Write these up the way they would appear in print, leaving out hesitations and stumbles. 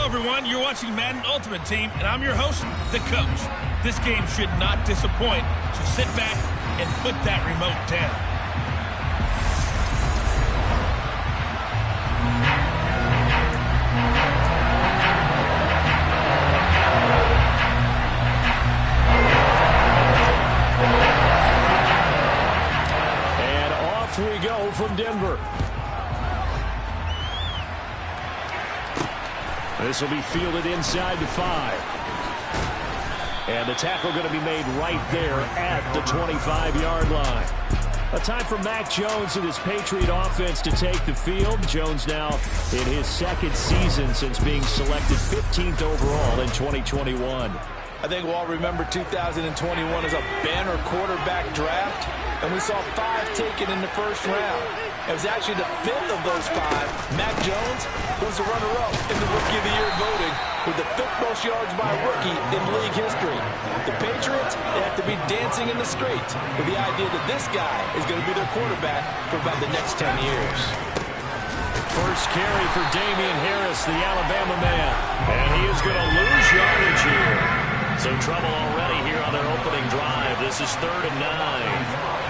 everyone. You're watching Madden Ultimate Team, and I'm your host, the coach. This game should not disappoint, so sit back and put that remote down. And off we go from Denver. This will be fielded inside the 5. And the tackle going to be made right there at the 25-yard line. A time for Mac Jones and his Patriot offense to take the field. Jones now in his second season since being selected 15th overall in 2021. I think we'll all remember 2021 as a banner quarterback draft, and we saw 5 taken in the first round. It was actually the 5th of those 5. Mac Jones was the runner-up in the Rookie of the Year voting with the 5th most yards by a rookie in league history. The Patriots, they have to be dancing in the streets with the idea that this guy is going to be their quarterback for about the next 10 years. First carry for Damian Harris, the Alabama man. And he is going to lose yardage here. So trouble already here on their opening drive. This is 3rd and 9.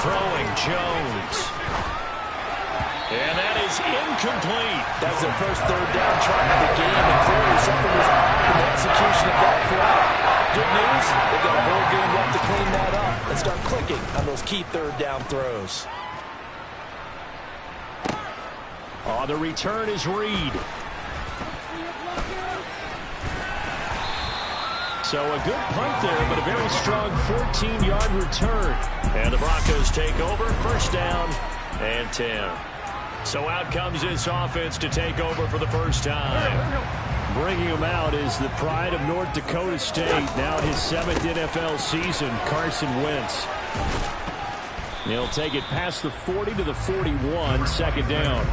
Throwing Jones. And that is incomplete. That's their first 3rd down try of the game, and clearly something was off in the execution of that play. Good news, they've got a whole game left to clean that up and start clicking on those key 3rd down throws. Oh, the return is Reed. So a good punt there, but a very strong 14-yard return. And the Broncos take over, 1st down and 10. So out comes this offense to take over for the first time. Bringing him out is the pride of North Dakota State. Now in his 7th NFL season, Carson Wentz. He'll take it past the 40 to the 41, 2nd down.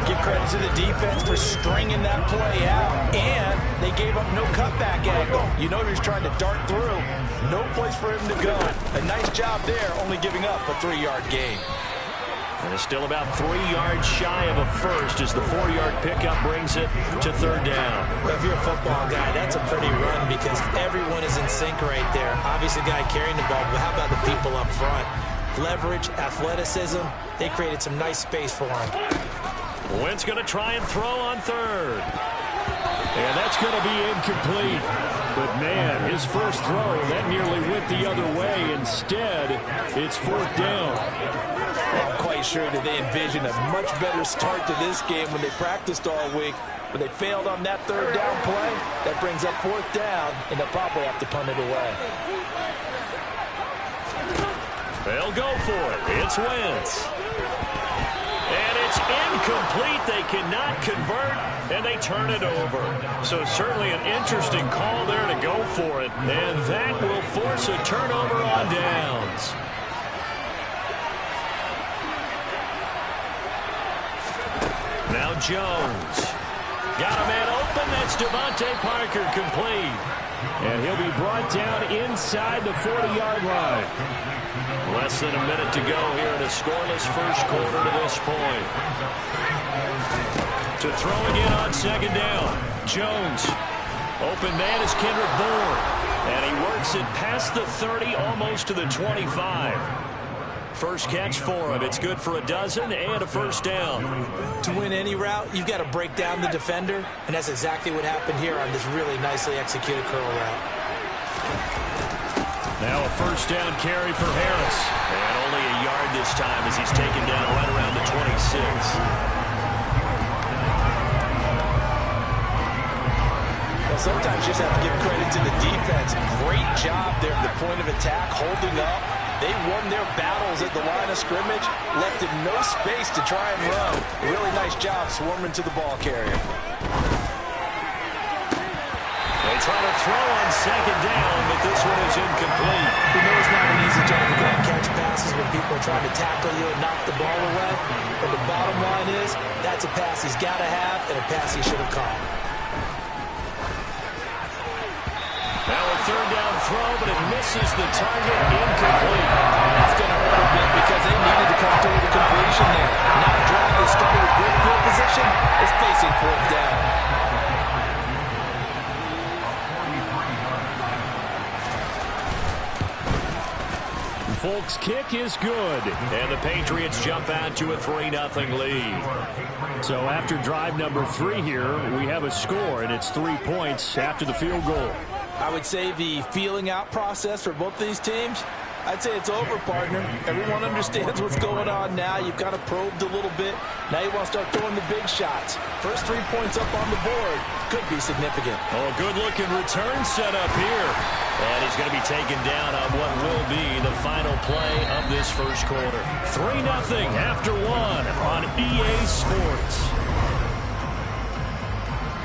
Give credit to the defense for stringing that play out, and they gave up no cutback angle. You know he's trying to dart through. No place for him to go. A nice job there, only giving up a 3-yard gain. And it's still about 3 yards shy of a first as the 4-yard pickup brings it to 3rd down. Well, if you're a football guy, that's a pretty run because everyone is in sync right there. Obviously, the guy carrying the ball, but how about the people up front? Leverage, athleticism, they created some nice space for him. Wentz going to try and throw on 3rd. And that's going to be incomplete. But, man, his first throw, that nearly went the other way. Instead, it's 4th down. Well, I'm quite sure that they envisioned a much better start to this game when they practiced all week. But they failed on that 3rd down play. That brings up 4th down, and they'll probably have to punt it away. They'll go for it. It's Wentz. And it's incomplete. They cannot convert, and they turn it over. So certainly an interesting call there to go for it. And that will force a turnover on downs. Now Jones. Got a man open. That's Devontae Parker complete. And he'll be brought down inside the 40-yard line. Less than a minute to go here in a scoreless first quarter to this point. To throw again on 2nd down. Jones. Open man is Kendrick Bourne. And he works it past the 30, almost to the 25. First catch for him. It's good for a dozen and a 1st down. To win any route, you've got to break down the defender, and that's exactly what happened here on this really nicely executed curl route. Now a 1st down carry for Harris. And only a yard this time as he's taken down right around the 26. Well, sometimes you just have to give credit to the defense. Great job there at the point of attack, holding up. They won their battles at the line of scrimmage, left him no space to try and run. Really nice job swarming to the ball carrier. They try to throw on 2nd down, but this one is incomplete. We know it's not an easy job to go and catch passes when people are trying to tackle you and knock the ball away. But the bottom line is, that's a pass he's got to have and a pass he should have caught. Now a 3rd down throw, but it misses the target, incomplete. That's going to hurt a bit because they needed to come through the completion there. Now a drive that started with great field position, it's This kick is good. And the Patriots jump out to a 3-0 lead. So after drive number 3 here, we have a score, and it's 3 points after the field goal. I would say the feeling out process for both these teams, I'd say it's over, partner. Everyone understands what's going on now. You've kind of probed a little bit. Now you want to start throwing the big shots. First 3 points up on the board could be significant. Oh, good-looking return set up here. And he's going to be taken down on what will be the final play of this first quarter. 3-0 after 1 on EA Sports.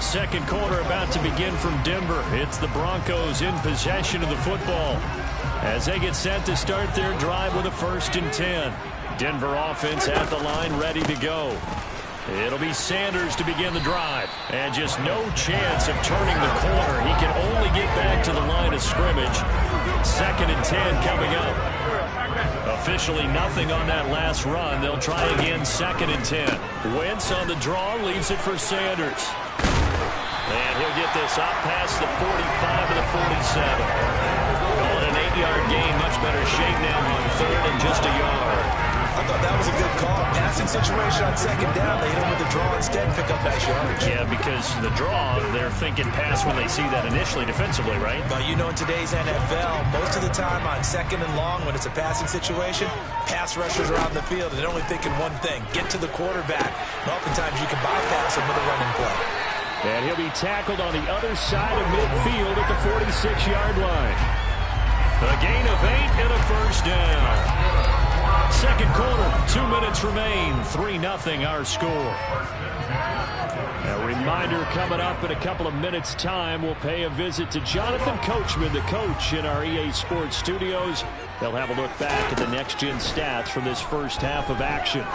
Second quarter about to begin from Denver. It's the Broncos in possession of the football as they get set to start their drive with a 1st and 10. Denver offense at the line, ready to go. It'll be Sanders to begin the drive. And just no chance of turning the corner. He can only get back to the line of scrimmage. 2nd and 10 coming up. Officially nothing on that last run. They'll try again, 2nd and 10. Wentz on the draw, leaves it for Sanders. And he'll get this up past the 45 to the 47. Calling an 8-yard gain, much better shape now on 3rd and just a yard. I thought that was a good call. Passing situation on 2nd down. They hit him with the draw instead and pick up nice yardage. Yeah, because the draw, they're thinking pass when they see that initially defensively, right? But you know, in today's NFL, most of the time on 2nd and long, when it's a passing situation, pass rushers are out in the field, and they're only thinking one thing, get to the quarterback. And oftentimes you can bypass him with a running play. And he'll be tackled on the other side of midfield at the 46-yard line. A gain of 8 and a 1st down. Second quarter, 2 minutes remain. 3-0 our score. A reminder coming up in a couple of minutes' time. We'll pay a visit to Jonathan Coachman, the coach in our EA Sports studios. They'll have a look back at the next-gen stats from this first half of action.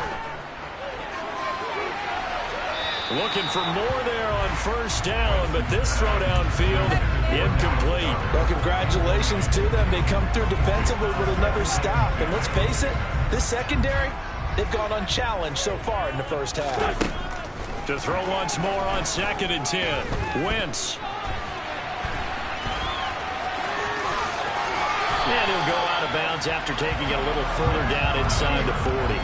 Looking for more there on 1st down, but this throw downfield, incomplete. Well, congratulations to them. They come through defensively with another stop. And let's face it, this secondary, they've gone unchallenged so far in the first half. To throw once more on 2nd and 10. Wentz. And he'll go out of bounds after taking it a little further down inside the 40.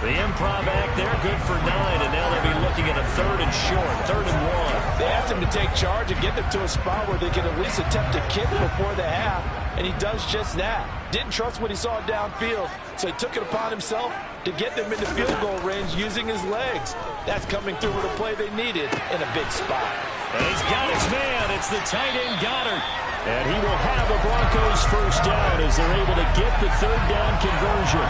The improv act there, good for 9, and now they'll be looking at a 3rd and short, 3rd and 1. They asked him to take charge and get them to a spot where they can at least attempt to kick before the half, and he does just that. Didn't trust what he saw downfield, so he took it upon himself to get them into field goal range using his legs. That's coming through with a play they needed in a big spot. And he's got his man. It's the tight end, Goddard. And he will have a Broncos 1st down as they're able to get the 3rd down conversion.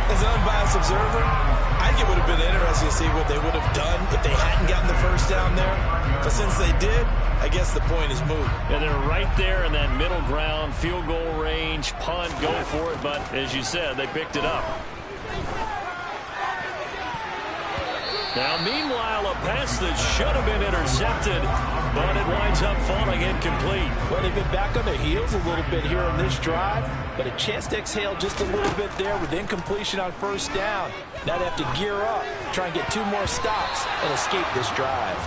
As an unbiased observer, I think it would have been interesting to see what they would have done if they hadn't gotten the 1st down there. But since they did, I guess the point is moot. And they're right there in that middle ground, field goal range, punt, go for it. But as you said, they picked it up. Now, meanwhile, a pass that should have been intercepted, but it winds up falling incomplete. Well, they've been back on their heels a little bit here on this drive, but a chance to exhale just a little bit there with incompletion on 1st down. Now they have to gear up, try and get 2 more stops, and escape this drive.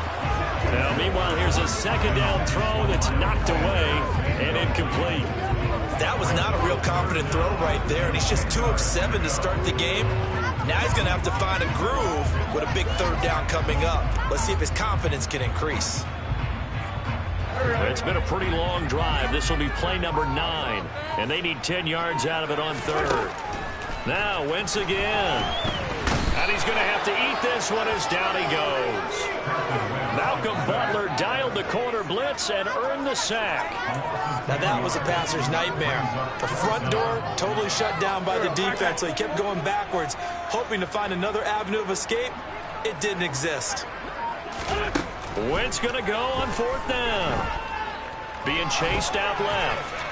Now, meanwhile, here's a 2nd down throw that's knocked away and incomplete. That was not a real confident throw right there, and he's just 2 of 7 to start the game. Now he's going to have to find a groove with a big 3rd down coming up. Let's see if his confidence can increase. It's been a pretty long drive. This will be play number 9, and they need 10 yards out of it on 3rd. Now, Wentz again. And he's going to have to eat this one as down he goes. Malcolm Butler dialed the corner blitz and earned the sack. Now that was a passer's nightmare. The front door totally shut down by the defense, so he kept going backwards, hoping to find another avenue of escape. It didn't exist. Wentz going to go on 4th down. Being chased out left.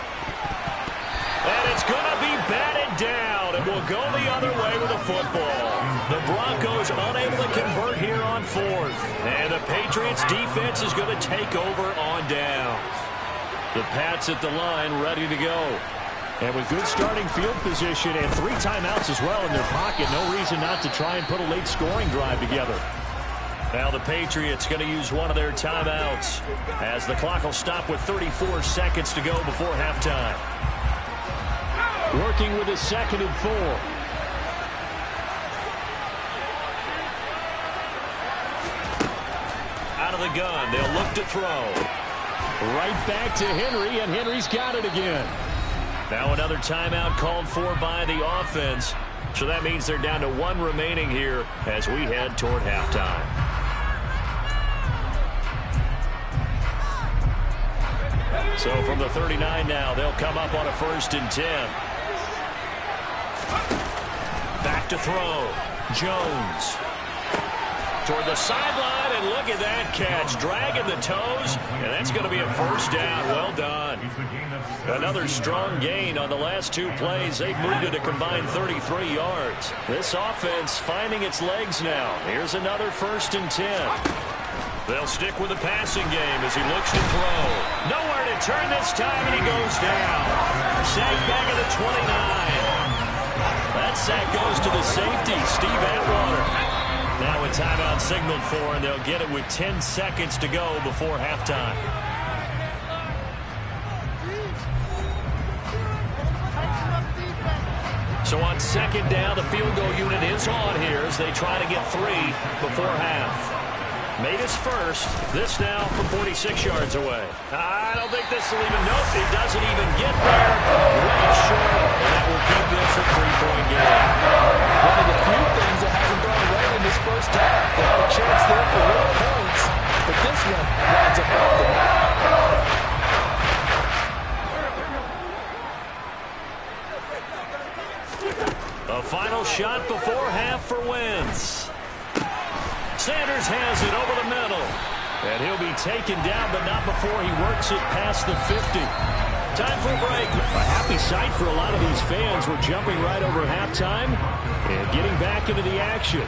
And it's going to be batted down. It will go the other way with the football. The Broncos unable to convert here on 4th. And the Patriots defense is going to take over on downs. The Pats at the line ready to go. And with good starting field position and 3 timeouts as well in their pocket, no reason not to try and put a late scoring drive together. Now the Patriots going to use one of their timeouts as the clock will stop with 34 seconds to go before halftime. Working with a 2nd and 4. Out of the gun. They'll look to throw. Right back to Henry, and Henry's got it again. Now another timeout called for by the offense. So that means they're down to 1 remaining here as we head toward halftime. So from the 39 now, they'll come up on a 1st and 10. Back to throw. Jones. Toward the sideline, and look at that catch. Dragging the toes, and that's going to be a 1st down. Well done. Another strong gain on the last 2 plays. They've moved it a combined 33 yards. This offense finding its legs now. Here's another 1st and 10. They'll stick with the passing game as he looks to throw. Nowhere to turn this time, and he goes down. Sacked back at the 29. That sack goes to the safety, Steve Atwater. Now a timeout signaled for, and they'll get it with 10 seconds to go before halftime. So on 2nd down, the field goal unit is on here as they try to get 3 before half. Made his first. This now from 46 yards away. I don't think this will even, nope, it doesn't even get there. Right short, and that will keep this a 3-point game. One of the few things that hasn't gone right in this first half. They had a chance there for real points, but this one winds up off the mark. A final shot before half for Wentz. Sanders has it over the middle. And he'll be taken down, but not before he works it past the 50. Time for a break. A happy sight for a lot of these fans. We're jumping right over halftime and getting back into the action.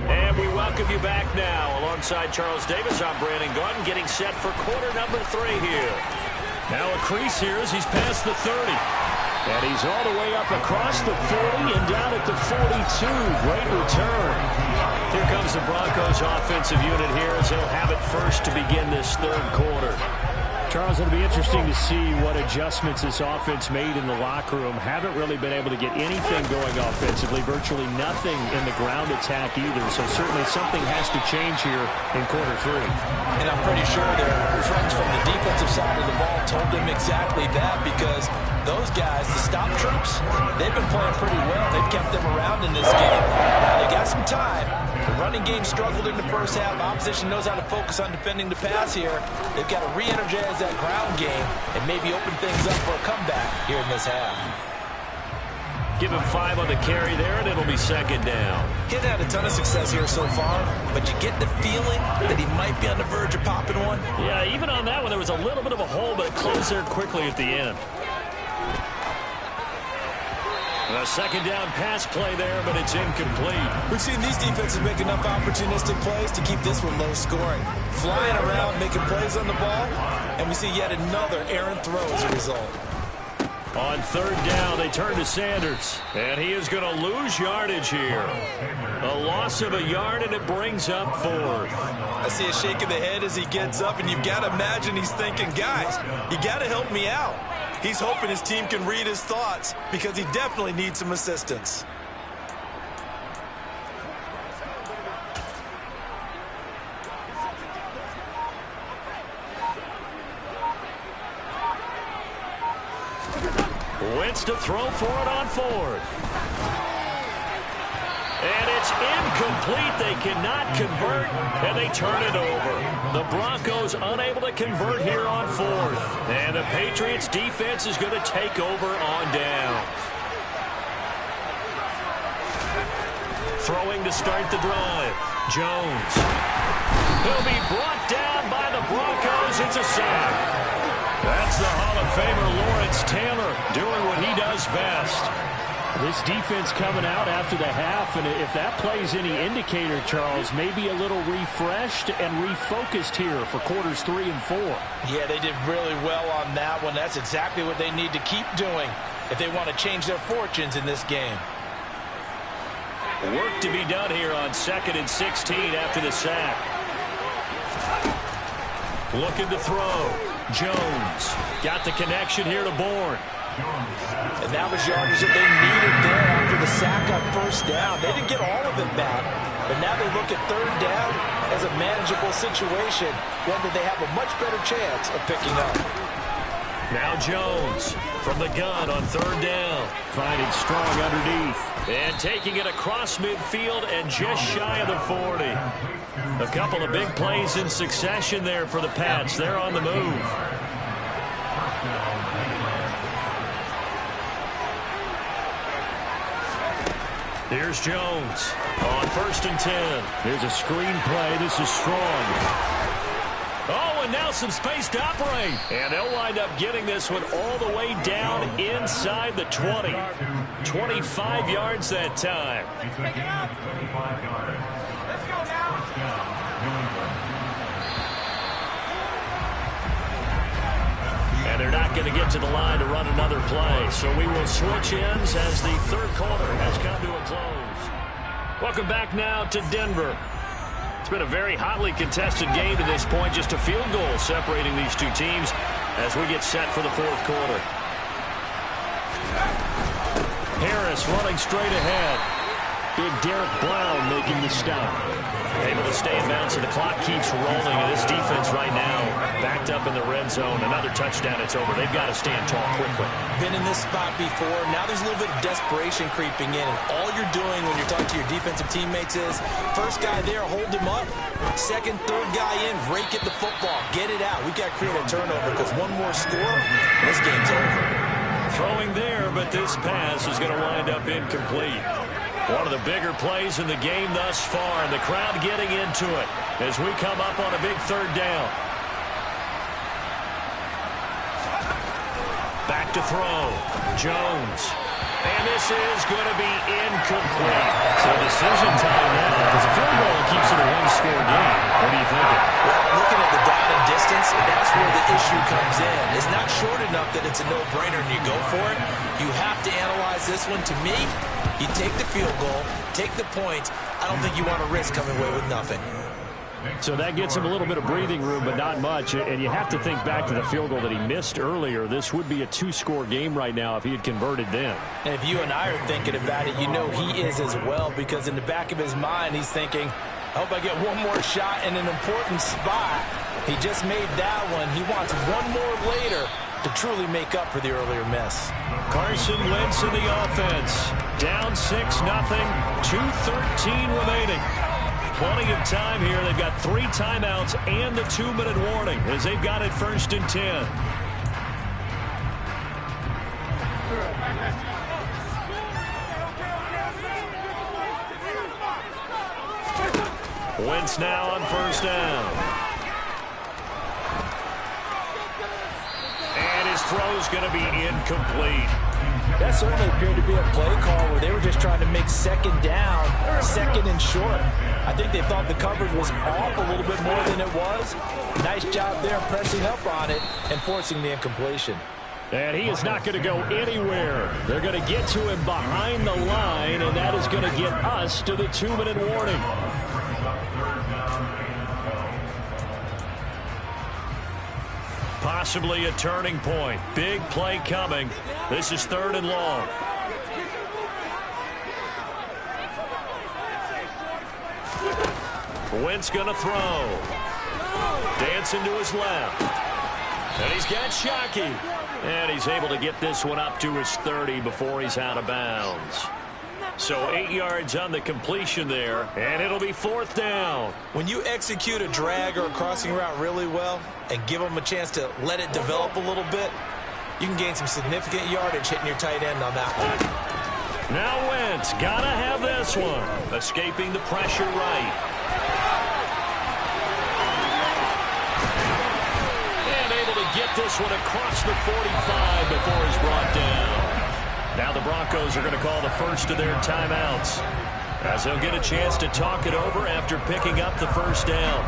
And we welcome you back now. Alongside Charles Davis, I'm Brandon Gaudin, getting set for quarter number 3 here. Now a crease here as he's past the 30. And he's all the way up across the 40 and down at the 42. Great return. Here comes the Broncos offensive unit here as they'll have it first to begin this 3rd quarter. Charles, it'll be interesting to see what adjustments this offense made in the locker room. Haven't really been able to get anything going offensively. Virtually nothing in the ground attack either. So certainly something has to change here in quarter 3. And I'm pretty sure their friends from the defensive side of the ball told them exactly that, because those guys, the stop troops, they've been playing pretty well. They've kept them around in this game. Now they got some time. The running game struggled in the first half. Opposition knows how to focus on defending the pass here. They've got to re-energize that ground game and maybe open things up for a comeback here in this half. Give him 5 on the carry there, and it'll be 2nd down. He hasn't had a ton of success here so far, but you get the feeling that he might be on the verge of popping one. Yeah, even on that one, there was a little bit of a hole, but it closed there quickly at the end. A 2nd down pass play there, but it's incomplete. We've seen these defenses make enough opportunistic plays to keep this one low scoring. Flying around, making plays on the ball, and we see yet another errant throw as a result. On 3rd down, they turn to Sanders, and he is going to lose yardage here. A loss of a yard, and it brings up 4th. I see a shake of the head as he gets up, and you've got to imagine he's thinking, guys, you got to help me out. He's hoping his team can read his thoughts because he definitely needs some assistance. Wentz to throw for it on 4th. And it's incomplete. They cannot convert, and they turn it over. The Broncos unable to convert here on 4th. And the Patriots defense is going to take over on downs. Throwing to start the drive. Jones. He'll be brought down by the Broncos. It's a sack. That's the Hall of Famer Lawrence Taylor doing what he does best. This defense coming out after the half, and if that plays any indicator, Charles, maybe a little refreshed and refocused here for quarters 3 and 4. Yeah, they did really well on that one. That's exactly what they need to keep doing if they want to change their fortunes in this game. Work to be done here on 2nd and 16 after the sack. Looking to throw. Jones got the connection here to Bourne. And that was yardage that they needed there after the sack on first down. They didn't get all of it back, but now they look at third down as a manageable situation, one that they have a much better chance of picking up. Now Jones from the gun on third down. Finding strong underneath. And taking it across midfield and just shy of the 40. A couple of big plays in succession there for the Pats. They're on the move. Here's Jones on 1st and 10. There's a screen play. This is strong. Oh, and now some space to operate. And they'll wind up getting this one all the way down inside the 20. 25 yards that time. And they're not going to get to the line to run another play. So we will switch ends as the third quarter has come to a close. Welcome back now to Denver. It's been a very hotly contested game to this point. Just a field goal separating these two teams as we get set for the fourth quarter. Harris running straight ahead. Big Derek Brown making the stop. Able to stay in bounds, so the clock keeps rolling. And this defense right now backed up in the red zone. Another touchdown, it's over. They've got to stand tall quickly. Been in this spot before. Now there's a little bit of desperation creeping in. And all you're doing when you're talking to your defensive teammates is, first guy there, hold him up. Second, third guy in, rake at the football. Get it out. We've got to create a turnover because one more score, and this game's over. Throwing there, but this pass is going to wind up incomplete. One of the bigger plays in the game thus far, and the crowd getting into it as we come up on a big third down. Back to throw. Jones. And this is going to be incomplete. So decision time now, because a field goal keeps it a one-score game. What are you thinking? Well, looking at the down and distance, that's where the issue comes in. It's not short enough that it's a no-brainer and you go for it. You have to analyze this one. To me, you take the field goal, take the points. I don't think you want to risk coming away with nothing. So that gets him a little bit of breathing room, but not much. And you have to think back to the field goal that he missed earlier. This would be a two-score game right now if he had converted then. And if you and I are thinking about it, you know he is as well, because in the back of his mind, he's thinking, I hope I get one more shot in an important spot. He just made that one. He wants one more later to truly make up for the earlier miss. Carson Wentz in the offense. Down 6-0. 2:13 remaining. Plenty of time here. They've got 3 timeouts and the 2-minute warning as they've got it 1st and 10. Wentz now on 1st down. And his throw's going to be incomplete. That certainly appeared to be a play call where they were just trying to make second down, second and short. I think they thought the coverage was off a little bit more than it was. Nice job there pressing up on it and forcing the incompletion. And he is not going to go anywhere. They're going to get to him behind the line, and that is going to get us to the 2-minute warning. Possibly a turning point. Big play coming. This is 3rd and long. Wentz going to throw. Dancing to his left. And he's got Shockey. And he's able to get this one up to his 30 before he's out of bounds. So 8 yards on the completion there, and it'll be 4th down. When you execute a drag or a crossing route really well and give them a chance to let it develop a little bit, you can gain some significant yardage hitting your tight end on that one. Now Wentz, gotta have this one. Escaping the pressure right. And able to get this one across the 45 before he's brought down. Now the Broncos are going to call the first of their timeouts as they'll get a chance to talk it over after picking up the 1st down.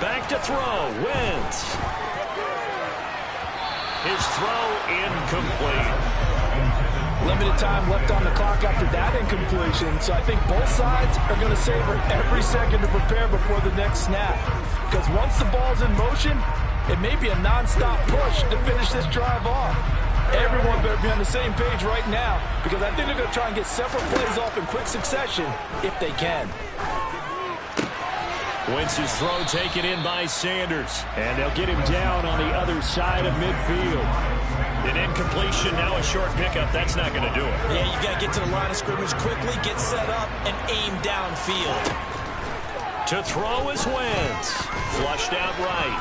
Back to throw. Wentz. His throw incomplete. Limited time left on the clock after that incompletion, so I think both sides are going to savor every second to prepare before the next snap. Because once the ball's in motion, it may be a non-stop push to finish this drive off. Everyone better be on the same page right now, because I think they're going to try and get several plays off in quick succession if they can. Wentz's throw taken in by Sanders. And they'll get him down on the other side of midfield. An incompletion, now a short pickup. That's not going to do it. Yeah, you got to get to the line of scrimmage quickly, get set up, and aim downfield. To throw is Wentz. Flushed out right.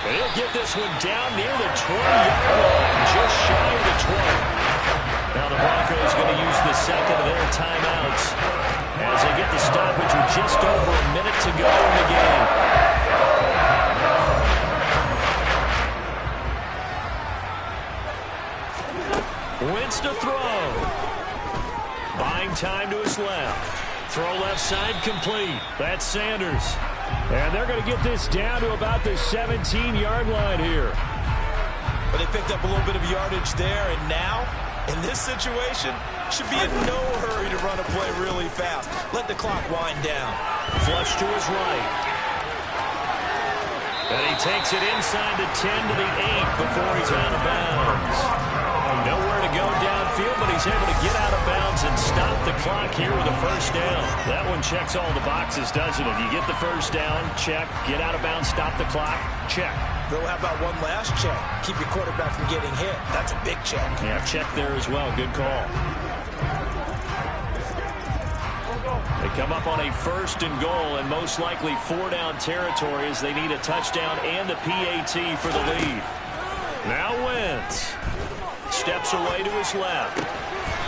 And he'll get this one down near the 20-yard line, just shy of the 20. Now the Broncos going to use the second of their timeouts as they get the stoppage with just over a minute to go in the game. Wentz to throw. Buying time to his left. Throw left side complete. That's Sanders. And they're going to get this down to about the 17-yard line here. But they picked up a little bit of yardage there, and now, in this situation, should be in no hurry to run a play really fast. Let the clock wind down. Flush to his right. And he takes it inside the 10 to the 8 before he's out of bounds. Nowhere to go downfield, but he's able to get out of bounds and stop the clock here with a first down. That one checks all the boxes, doesn't it? You get the first down, check. Get out of bounds, stop the clock, check. Though, how about one last check? Keep your quarterback from getting hit. That's a big check. Yeah, check there as well. Good call. They come up on a 1st and goal, and most likely 4-down territory as they need a touchdown and a PAT for the lead. Now Wentz steps away to his left.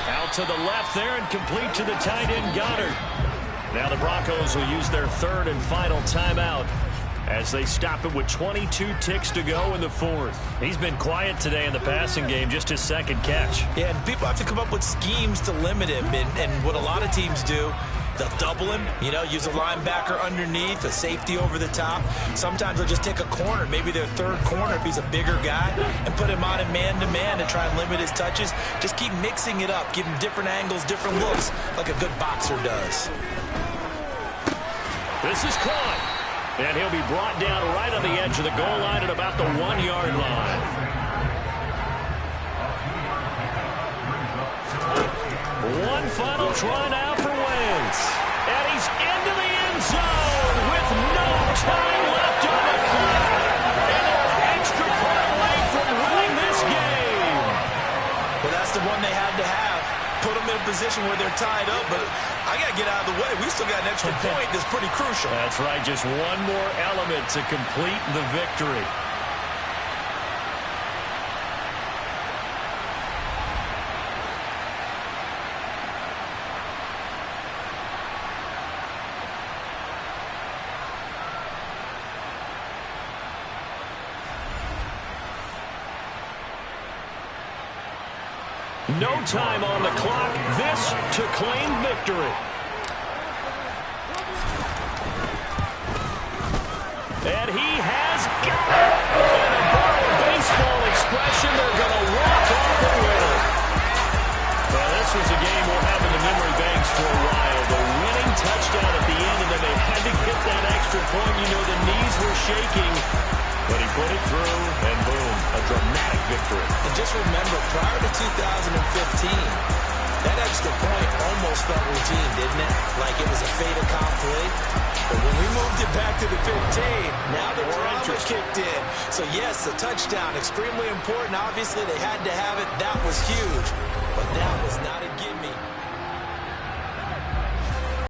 Out to the left there and complete to the tight end Goddard. Now the Broncos will use their 3rd and final timeout as they stop it with 22 ticks to go in the 4th. He's been quiet today in the passing game, just his 2nd catch. Yeah, and people have to come up with schemes to limit him, and what a lot of teams do, they'll double him, use a linebacker underneath, a safety over the top. Sometimes they'll just take a corner, maybe their 3rd corner if he's a bigger guy, and put him on in man-to-man to try and limit his touches. Just keep mixing it up, give him different angles, different looks, like a good boxer does. This is caught. And he'll be brought down right on the edge of the goal line at about the 1-yard line. One final try now for Wentz. And he's into the end zone with no time left on the clock. And they're an extra point away from winning this game. Well, that's the one they had to have. Put them in a position where they're tied up, but I got to get out of the way. We still got an extra point that's pretty crucial. That's right, just one more element to complete the victory. No time on the clock. This to claim victory. And he has got it. In a borrowed baseball expression, they're going to walk off and win it. Well, this was a game we'll have in the memory banks for a while. The winning touchdown at the end, and then they had to get that extra point. The knees were shaking. But he put it through, and boom, a dramatic victory. And just remember, prior to 2015, that extra point almost felt routine, didn't it? Like it was a fait accompli. But when we moved it back to the 15, now the drama kicked in. So yes, a touchdown, extremely important. Obviously, they had to have it. That was huge. But that was not a gimme.